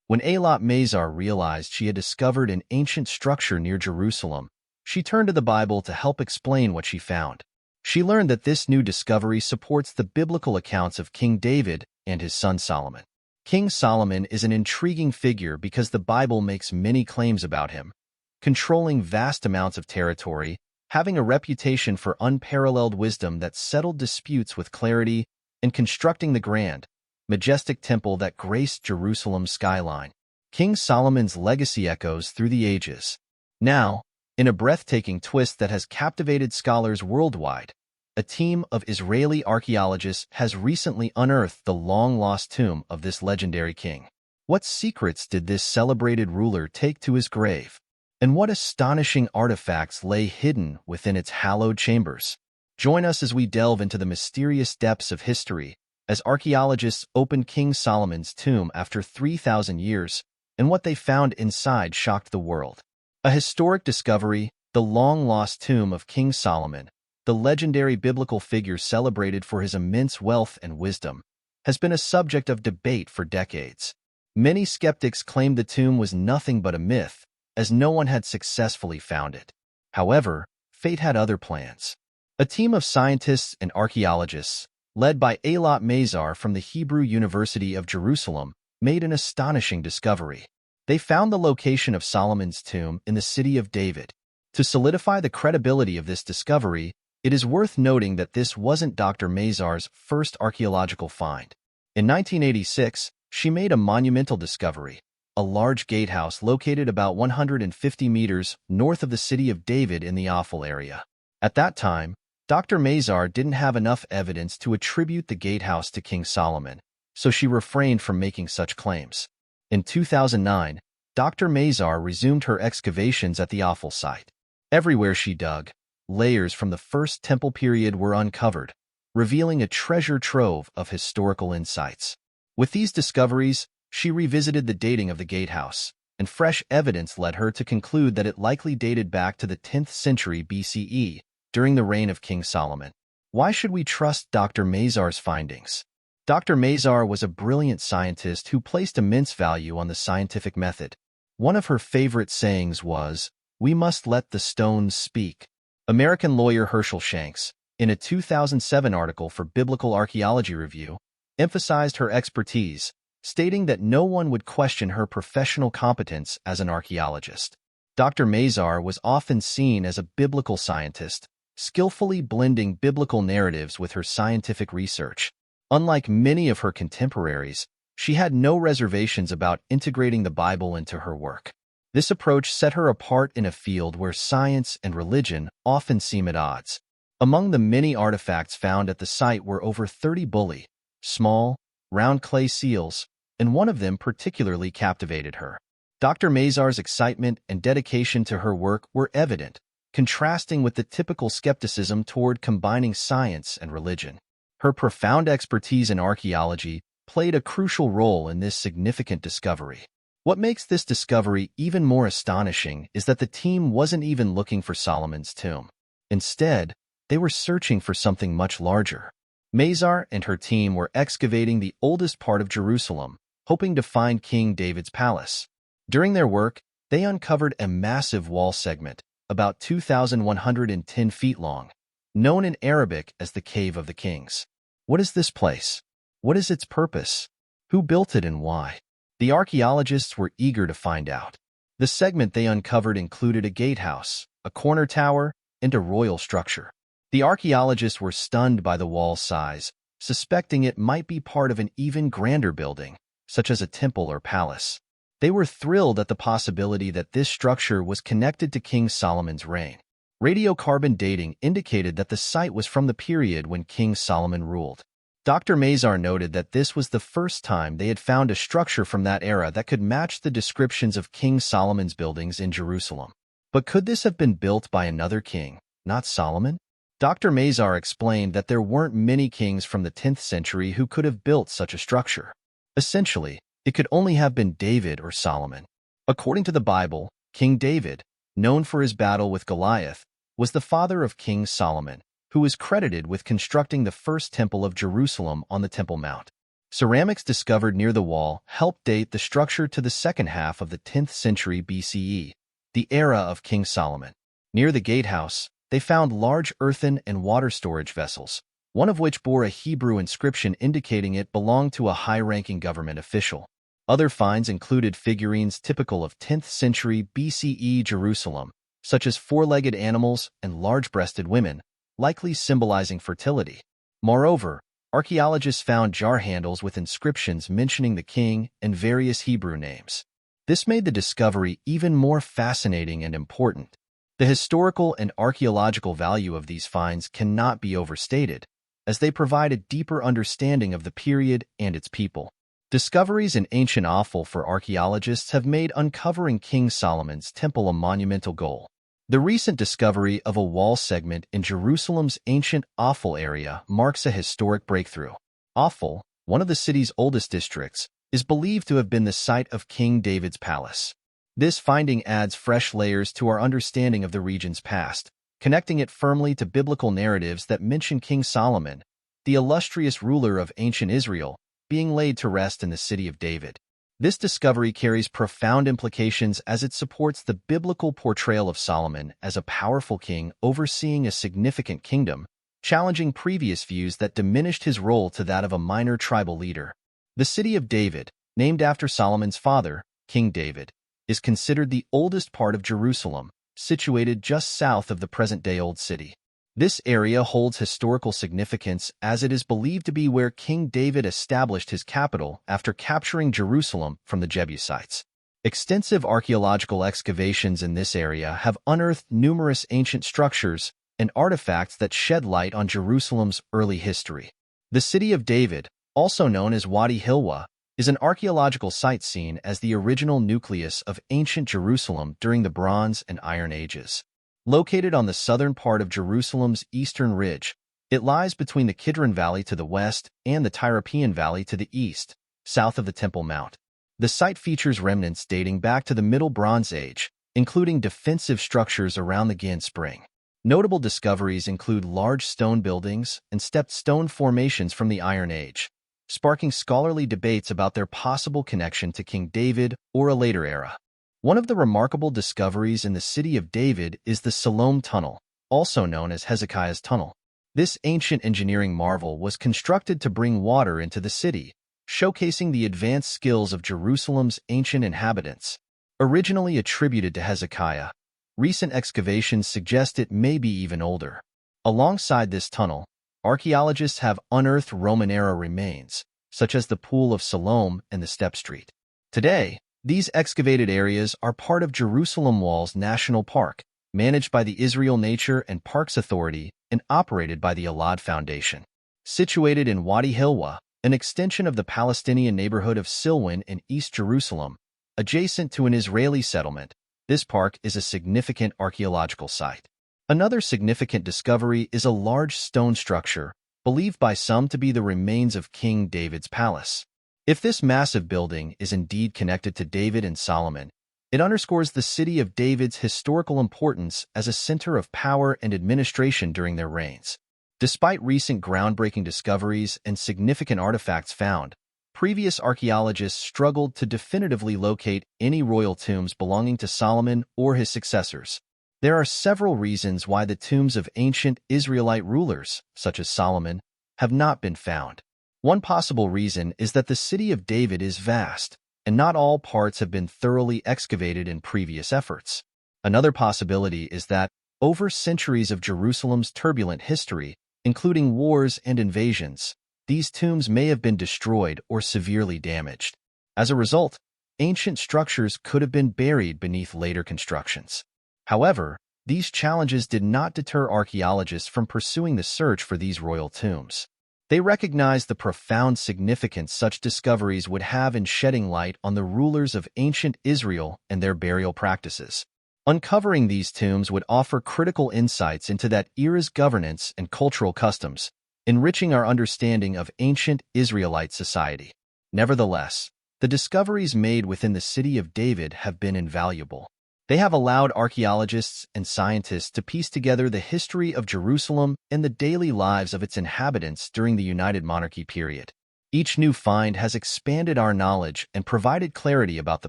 When Eilat Mazar realized she had discovered an ancient structure near Jerusalem, she turned to the Bible to help explain what she found. She learned that this new discovery supports the biblical accounts of King David and his son Solomon. King Solomon is an intriguing figure because the Bible makes many claims about him, controlling vast amounts of territory, having a reputation for unparalleled wisdom that settled disputes with clarity, and constructing the grand, majestic temple that graced Jerusalem's skyline. King Solomon's legacy echoes through the ages. Now, in a breathtaking twist that has captivated scholars worldwide, a team of Israeli archaeologists has recently unearthed the long-lost tomb of this legendary king. What secrets did this celebrated ruler take to his grave? And what astonishing artifacts lay hidden within its hallowed chambers? Join us as we delve into the mysterious depths of history, as archaeologists open King Solomon's tomb after 3,000 years, and what they found inside shocked the world. A historic discovery, the long-lost tomb of King Solomon, the legendary biblical figure celebrated for his immense wealth and wisdom, has been a subject of debate for decades. Many skeptics claimed the tomb was nothing but a myth, as no one had successfully found it. However, fate had other plans. A team of scientists and archaeologists, led by Eilat Mazar from the Hebrew University of Jerusalem, made an astonishing discovery. They found the location of Solomon's tomb in the city of David. To solidify the credibility of this discovery, it is worth noting that this wasn't Dr. Mazar's first archaeological find. In 1986, she made a monumental discovery, a large gatehouse located about 150 meters north of the city of David in the Ophel area. At that time, Dr. Mazar didn't have enough evidence to attribute the gatehouse to King Solomon, so she refrained from making such claims. In 2009, Dr. Mazar resumed her excavations at the Ophel site. Everywhere she dug, layers from the First Temple period were uncovered, revealing a treasure trove of historical insights. With these discoveries, she revisited the dating of the gatehouse, and fresh evidence led her to conclude that it likely dated back to the 10th century BCE, during the reign of King Solomon. Why should we trust Dr. Mazar's findings? Dr. Mazar was a brilliant scientist who placed immense value on the scientific method. One of her favorite sayings was, "We must let the stones speak." American lawyer Herschel Shanks, in a 2007 article for Biblical Archaeology Review, emphasized her expertise, stating that no one would question her professional competence as an archaeologist. Dr. Mazar was often seen as a biblical scientist, skillfully blending biblical narratives with her scientific research. Unlike many of her contemporaries, she had no reservations about integrating the Bible into her work. This approach set her apart in a field where science and religion often seem at odds. Among the many artifacts found at the site were over 30 bully, small, round clay seals, and one of them particularly captivated her. Dr. Mazar's excitement and dedication to her work were evident, contrasting with the typical skepticism toward combining science and religion. Her profound expertise in archaeology played a crucial role in this significant discovery. What makes this discovery even more astonishing is that the team wasn't even looking for Solomon's tomb. Instead, they were searching for something much larger. Mazar and her team were excavating the oldest part of Jerusalem, hoping to find King David's palace. During their work, they uncovered a massive wall segment, about 2,110 feet long, known in Arabic as the Cave of the Kings. What is this place? What is its purpose? Who built it and why? The archaeologists were eager to find out. The segment they uncovered included a gatehouse, a corner tower, and a royal structure. The archaeologists were stunned by the wall's size, suspecting it might be part of an even grander building, such as a temple or palace. They were thrilled at the possibility that this structure was connected to King Solomon's reign. Radiocarbon dating indicated that the site was from the period when King Solomon ruled. Dr. Mazar noted that this was the first time they had found a structure from that era that could match the descriptions of King Solomon's buildings in Jerusalem. But could this have been built by another king, not Solomon? Dr. Mazar explained that there weren't many kings from the 10th century who could have built such a structure. Essentially, it could only have been David or Solomon. According to the Bible, King David, known for his battle with Goliath, was the father of King Solomon, who is credited with constructing the first temple of Jerusalem on the Temple Mount. Ceramics discovered near the wall helped date the structure to the second half of the 10th century BCE, the era of King Solomon. Near the gatehouse, they found large earthen and water storage vessels, one of which bore a Hebrew inscription indicating it belonged to a high-ranking government official. Other finds included figurines typical of 10th century BCE Jerusalem, such as four-legged animals and large-breasted women, likely symbolizing fertility. Moreover, archaeologists found jar handles with inscriptions mentioning the king and various Hebrew names. This made the discovery even more fascinating and important. The historical and archaeological value of these finds cannot be overstated, as they provide a deeper understanding of the period and its people. Discoveries in ancient offal for archaeologists have made uncovering King Solomon's temple a monumental goal. The recent discovery of a wall segment in Jerusalem's ancient offal area marks a historic breakthrough. Offal, one of the city's oldest districts, is believed to have been the site of King David's palace. This finding adds fresh layers to our understanding of the region's past, connecting it firmly to biblical narratives that mention King Solomon, the illustrious ruler of ancient Israel, being laid to rest in the city of David. This discovery carries profound implications as it supports the biblical portrayal of Solomon as a powerful king overseeing a significant kingdom, challenging previous views that diminished his role to that of a minor tribal leader. The city of David, named after Solomon's father, King David, is considered the oldest part of Jerusalem, situated just south of the present-day Old City. This area holds historical significance as it is believed to be where King David established his capital after capturing Jerusalem from the Jebusites. Extensive archaeological excavations in this area have unearthed numerous ancient structures and artifacts that shed light on Jerusalem's early history. The city of David, also known as Wadi Hilwa, is an archaeological site seen as the original nucleus of ancient Jerusalem during the Bronze and Iron Ages. Located on the southern part of Jerusalem's eastern ridge, it lies between the Kidron Valley to the west and the Tyropoeon Valley to the east, south of the Temple Mount. The site features remnants dating back to the Middle Bronze Age, including defensive structures around the Gin Spring. Notable discoveries include large stone buildings and stepped stone formations from the Iron Age, sparking scholarly debates about their possible connection to King David or a later era. One of the remarkable discoveries in the city of David is the Solomon Tunnel, also known as Hezekiah's Tunnel. This ancient engineering marvel was constructed to bring water into the city, showcasing the advanced skills of Jerusalem's ancient inhabitants. Originally attributed to Hezekiah, recent excavations suggest it may be even older. Alongside this tunnel, archaeologists have unearthed Roman-era remains, such as the Pool of Siloam and the Step Street. Today, these excavated areas are part of Jerusalem Walls National Park, managed by the Israel Nature and Parks Authority and operated by the Alad Foundation. Situated in Wadi Hilwa, an extension of the Palestinian neighborhood of Silwan in East Jerusalem, adjacent to an Israeli settlement, this park is a significant archaeological site. Another significant discovery is a large stone structure, believed by some to be the remains of King David's palace. If this massive building is indeed connected to David and Solomon, it underscores the city of David's historical importance as a center of power and administration during their reigns. Despite recent groundbreaking discoveries and significant artifacts found, previous archaeologists struggled to definitively locate any royal tombs belonging to Solomon or his successors. There are several reasons why the tombs of ancient Israelite rulers, such as Solomon, have not been found. One possible reason is that the city of David is vast, and not all parts have been thoroughly excavated in previous efforts. Another possibility is that, over centuries of Jerusalem's turbulent history, including wars and invasions, these tombs may have been destroyed or severely damaged. As a result, ancient structures could have been buried beneath later constructions. However, these challenges did not deter archaeologists from pursuing the search for these royal tombs. They recognized the profound significance such discoveries would have in shedding light on the rulers of ancient Israel and their burial practices. Uncovering these tombs would offer critical insights into that era's governance and cultural customs, enriching our understanding of ancient Israelite society. Nevertheless, the discoveries made within the city of David have been invaluable. They have allowed archaeologists and scientists to piece together the history of Jerusalem and the daily lives of its inhabitants during the United Monarchy period. Each new find has expanded our knowledge and provided clarity about the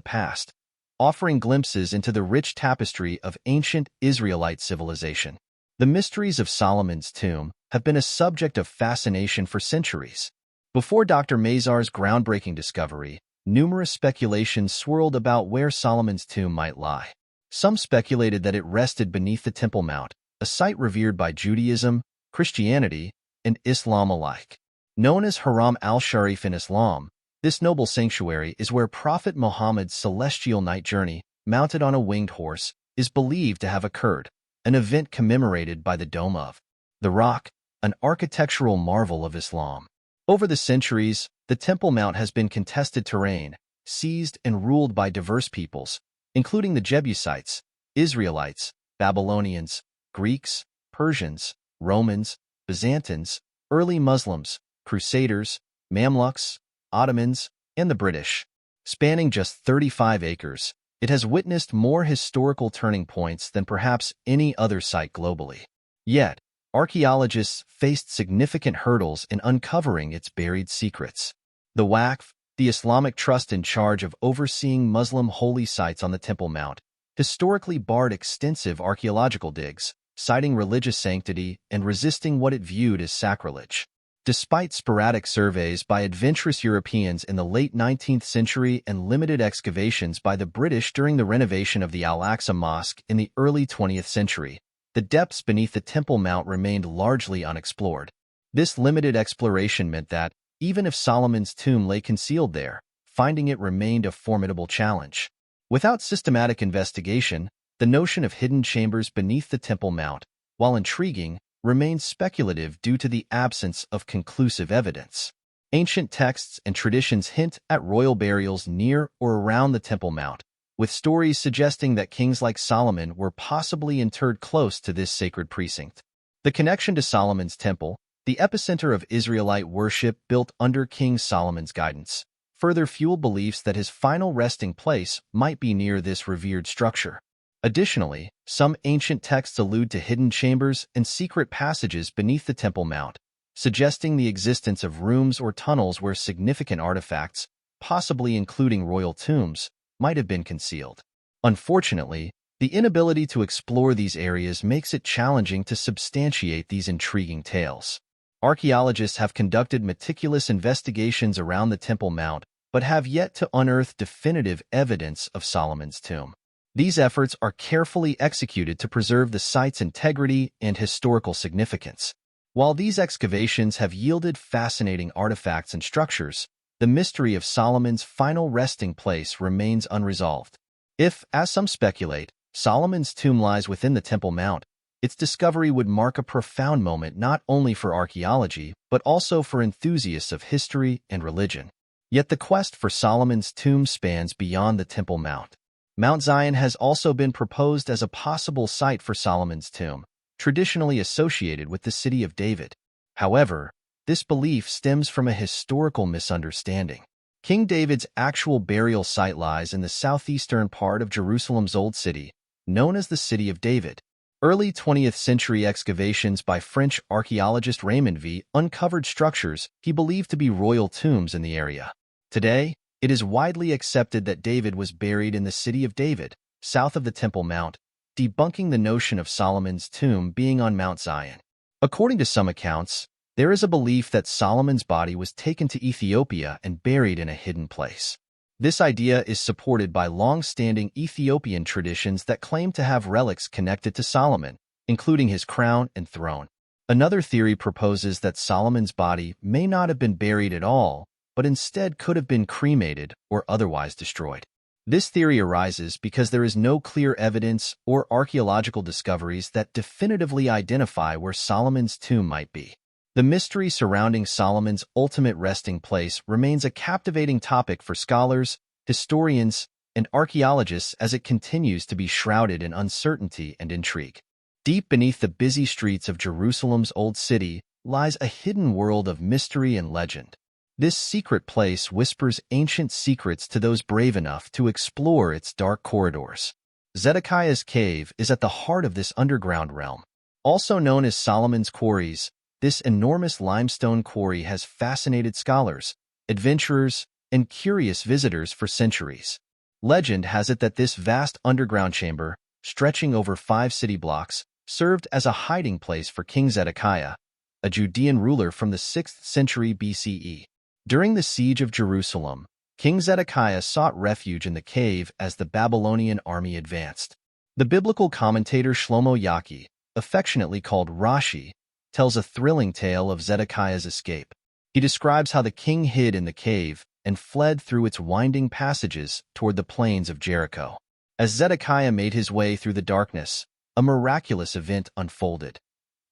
past, offering glimpses into the rich tapestry of ancient Israelite civilization. The mysteries of Solomon's tomb have been a subject of fascination for centuries. Before Dr. Mazar's groundbreaking discovery, numerous speculations swirled about where Solomon's tomb might lie. Some speculated that it rested beneath the Temple Mount, a site revered by Judaism, Christianity, and Islam alike. Known as Haram al-Sharif in Islam, this noble sanctuary is where Prophet Muhammad's celestial night journey, mounted on a winged horse, is believed to have occurred, an event commemorated by the Dome of the Rock, an architectural marvel of Islam. Over the centuries, the Temple Mount has been contested terrain, seized and ruled by diverse peoples, including the Jebusites, Israelites, Babylonians, Greeks, Persians, Romans, Byzantines, early Muslims, Crusaders, Mamluks, Ottomans, and the British. Spanning just 35 acres, it has witnessed more historical turning points than perhaps any other site globally. Yet, archaeologists faced significant hurdles in uncovering its buried secrets. The Waqf, the Islamic trust in charge of overseeing Muslim holy sites on the Temple Mount, historically barred extensive archaeological digs, citing religious sanctity and resisting what it viewed as sacrilege. Despite sporadic surveys by adventurous Europeans in the late 19th century and limited excavations by the British during the renovation of the Al-Aqsa Mosque in the early 20th century, the depths beneath the Temple Mount remained largely unexplored. This limited exploration meant that, even if Solomon's tomb lay concealed there, finding it remained a formidable challenge. Without systematic investigation, the notion of hidden chambers beneath the Temple Mount, while intriguing, remains speculative due to the absence of conclusive evidence. Ancient texts and traditions hint at royal burials near or around the Temple Mount, with stories suggesting that kings like Solomon were possibly interred close to this sacred precinct. The connection to Solomon's temple, the epicenter of Israelite worship built under King Solomon's guidance, further fueled beliefs that his final resting place might be near this revered structure. Additionally, some ancient texts allude to hidden chambers and secret passages beneath the Temple Mount, suggesting the existence of rooms or tunnels where significant artifacts, possibly including royal tombs, might have been concealed. Unfortunately, the inability to explore these areas makes it challenging to substantiate these intriguing tales. Archaeologists have conducted meticulous investigations around the Temple Mount, but have yet to unearth definitive evidence of Solomon's tomb. These efforts are carefully executed to preserve the site's integrity and historical significance. While these excavations have yielded fascinating artifacts and structures, the mystery of Solomon's final resting place remains unresolved. If, as some speculate, Solomon's tomb lies within the Temple Mount, its discovery would mark a profound moment not only for archaeology, but also for enthusiasts of history and religion. Yet the quest for Solomon's tomb spans beyond the Temple Mount. Mount Zion has also been proposed as a possible site for Solomon's tomb, traditionally associated with the city of David. However, this belief stems from a historical misunderstanding. King David's actual burial site lies in the southeastern part of Jerusalem's Old City, known as the City of David. Early 20th century excavations by French archaeologist Raymond V uncovered structures he believed to be royal tombs in the area. Today, it is widely accepted that David was buried in the City of David, south of the Temple Mount, debunking the notion of Solomon's tomb being on Mount Zion. According to some accounts, there is a belief that Solomon's body was taken to Ethiopia and buried in a hidden place. This idea is supported by long-standing Ethiopian traditions that claim to have relics connected to Solomon, including his crown and throne. Another theory proposes that Solomon's body may not have been buried at all, but instead could have been cremated or otherwise destroyed. This theory arises because there is no clear evidence or archaeological discoveries that definitively identify where Solomon's tomb might be. The mystery surrounding Solomon's ultimate resting place remains a captivating topic for scholars, historians, and archaeologists as it continues to be shrouded in uncertainty and intrigue. Deep beneath the busy streets of Jerusalem's Old City lies a hidden world of mystery and legend. This secret place whispers ancient secrets to those brave enough to explore its dark corridors. Zedekiah's Cave is at the heart of this underground realm. Also known as Solomon's Quarries, this enormous limestone quarry has fascinated scholars, adventurers, and curious visitors for centuries. Legend has it that this vast underground chamber, stretching over 5 city blocks, served as a hiding place for King Zedekiah, a Judean ruler from the 6th century BCE. During the siege of Jerusalem, King Zedekiah sought refuge in the cave as the Babylonian army advanced. The biblical commentator Shlomo Yaki, affectionately called Rashi, tells a thrilling tale of Zedekiah's escape. He describes how the king hid in the cave and fled through its winding passages toward the plains of Jericho. As Zedekiah made his way through the darkness, a miraculous event unfolded.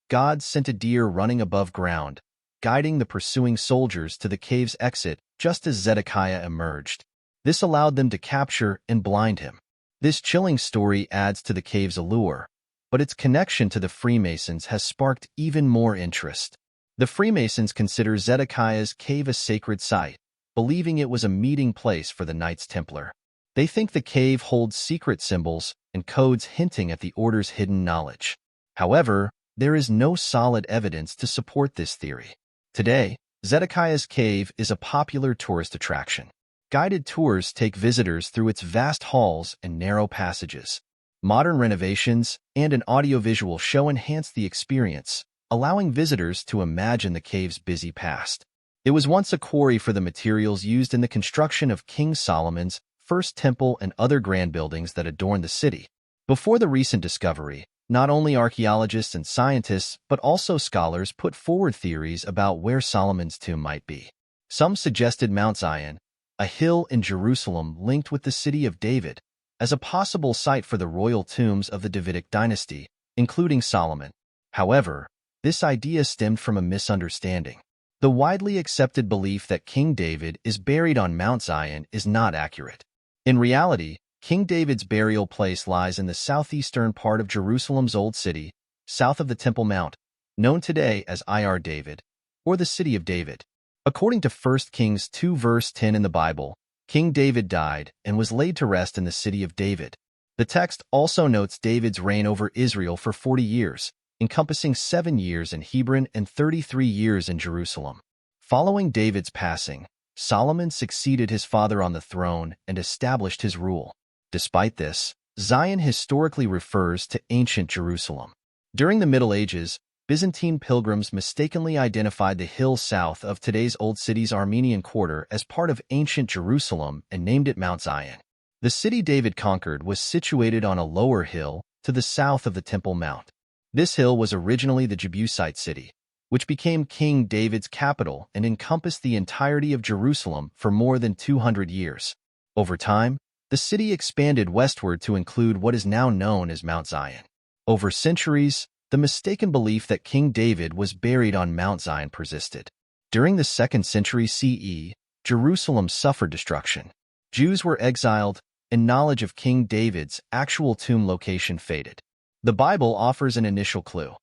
God sent a deer running above ground, guiding the pursuing soldiers to the cave's exit just as Zedekiah emerged. This allowed them to capture and blind him. This chilling story adds to the cave's allure, but its connection to the Freemasons has sparked even more interest. The Freemasons consider Zedekiah's cave a sacred site, believing it was a meeting place for the Knights Templar. They think the cave holds secret symbols and codes hinting at the order's hidden knowledge. However, there is no solid evidence to support this theory. Today, Zedekiah's cave is a popular tourist attraction. Guided tours take visitors through its vast halls and narrow passages. Modern renovations and an audiovisual show enhance the experience, allowing visitors to imagine the cave's busy past. It was once a quarry for the materials used in the construction of King Solomon's first temple and other grand buildings that adorn the city. Before the recent discovery, not only archaeologists and scientists, but also scholars put forward theories about where Solomon's tomb might be. Some suggested Mount Zion, a hill in Jerusalem linked with the city of David, as a possible site for the royal tombs of the Davidic dynasty, including Solomon. However, this idea stemmed from a misunderstanding. The widely accepted belief that King David is buried on Mount Zion is not accurate. In reality, King David's burial place lies in the southeastern part of Jerusalem's Old City, south of the Temple Mount, known today as Ir David, or the City of David. According to 1 Kings 2 verse 10 in the Bible, King David died and was laid to rest in the City of David. The text also notes David's reign over Israel for 40 years, encompassing 7 years in Hebron and 33 years in Jerusalem. Following David's passing, Solomon succeeded his father on the throne and established his rule. Despite this, Zion historically refers to ancient Jerusalem. During the Middle Ages, Byzantine pilgrims mistakenly identified the hill south of today's Old City's Armenian Quarter as part of ancient Jerusalem and named it Mount Zion. The city David conquered was situated on a lower hill to the south of the Temple Mount. This hill was originally the Jebusite city, which became King David's capital and encompassed the entirety of Jerusalem for more than 200 years. Over time, the city expanded westward to include what is now known as Mount Zion. Over centuries, the mistaken belief that King David was buried on Mount Zion persisted. During the 2nd century CE, Jerusalem suffered destruction. Jews were exiled, and knowledge of King David's actual tomb location faded. The Bible offers an initial clue.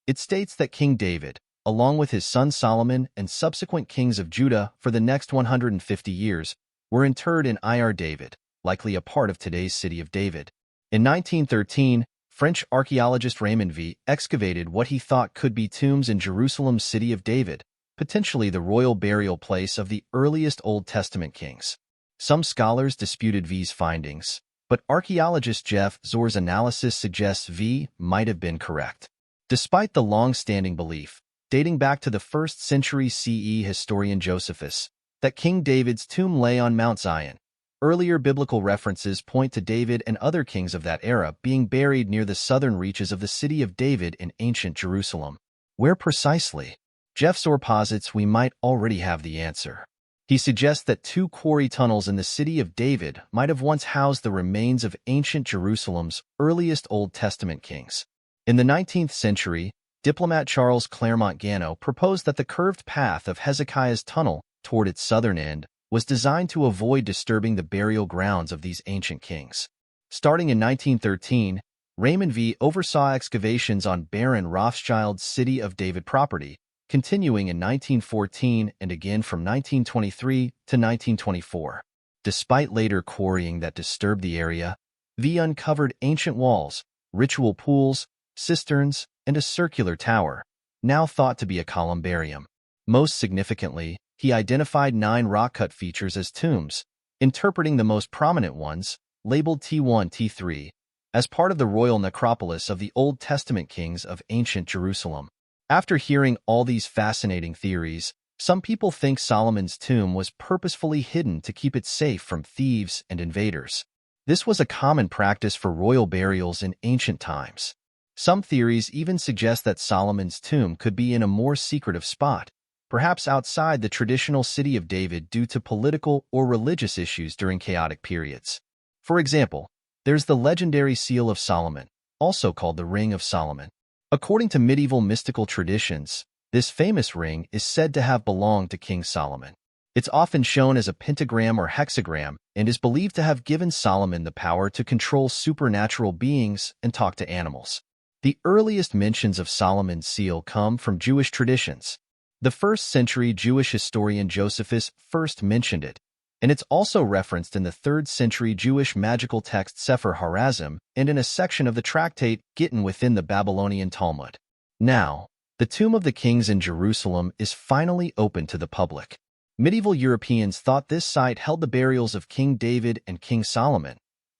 It states that King David, along with his son Solomon and subsequent kings of Judah for the next 150 years, were interred in Ir David, likely a part of today's City of David. In 1913, French archaeologist Raymond V. excavated what he thought could be tombs in Jerusalem's City of David, potentially the royal burial place of the earliest Old Testament kings. Some scholars disputed V's findings, but archaeologist Jeff Zor's analysis suggests V might have been correct. Despite the long-standing belief, dating back to the 1st century CE historian Josephus, that King David's tomb lay on Mount Zion, earlier biblical references point to David and other kings of that era being buried near the southern reaches of the City of David in ancient Jerusalem. Where precisely? Jeff Zor posits we might already have the answer. He suggests that 2 quarry tunnels in the City of David might have once housed the remains of ancient Jerusalem's earliest Old Testament kings. In the 19th century, diplomat Charles Claremont Gano proposed that the curved path of Hezekiah's tunnel toward its southern end was designed to avoid disturbing the burial grounds of these ancient kings. Starting in 1913, Raymond V. oversaw excavations on Baron Rothschild's City of David property, continuing in 1914 and again from 1923 to 1924. Despite later quarrying that disturbed the area, V uncovered ancient walls, ritual pools, cisterns, and a circular tower, now thought to be a columbarium. Most significantly, he identified 9 rock-cut features as tombs, interpreting the most prominent ones, labeled T1, T3, as part of the royal necropolis of the Old Testament kings of ancient Jerusalem. After hearing all these fascinating theories, some people think Solomon's tomb was purposefully hidden to keep it safe from thieves and invaders. This was a common practice for royal burials in ancient times. Some theories even suggest that Solomon's tomb could be in a more secretive spot, perhaps outside the traditional city of David due to political or religious issues during chaotic periods. For example, there's the legendary Seal of Solomon, also called the Ring of Solomon. According to medieval mystical traditions, this famous ring is said to have belonged to King Solomon. It's often shown as a pentagram or hexagram and is believed to have given Solomon the power to control supernatural beings and talk to animals. The earliest mentions of Solomon's seal come from Jewish traditions. The 1st-century Jewish historian Josephus first mentioned it, and it's also referenced in the 3rd-century Jewish magical text Sefer Harazim and in a section of the tractate Gittin within the Babylonian Talmud. Now, the Tomb of the Kings in Jerusalem is finally open to the public. Medieval Europeans thought this site held the burials of King David and King Solomon.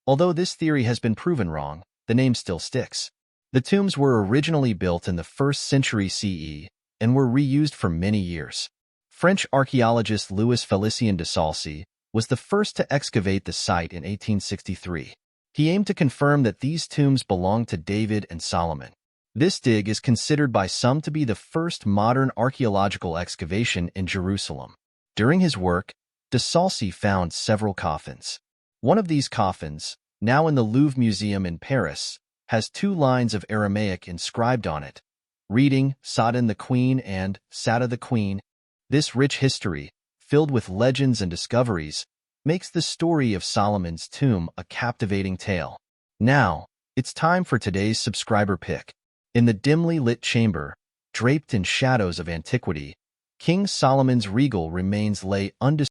Although this theory has been proven wrong, the name still sticks. The tombs were originally built in the 1st century CE and were reused for many years. French archaeologist Louis Félicien de Saulcy was the first to excavate the site in 1863. He aimed to confirm that these tombs belonged to David and Solomon. This dig is considered by some to be the first modern archaeological excavation in Jerusalem. During his work, de Saulcy found several coffins. One of these coffins, now in the Louvre Museum in Paris, has 2 lines of Aramaic inscribed on it, reading Satan the Queen and Sata the Queen. This rich history, filled with legends and discoveries, makes the story of Solomon's tomb a captivating tale. Now, it's time for today's subscriber pick. In the dimly lit chamber, draped in shadows of antiquity, King Solomon's regal remains lay undisturbed.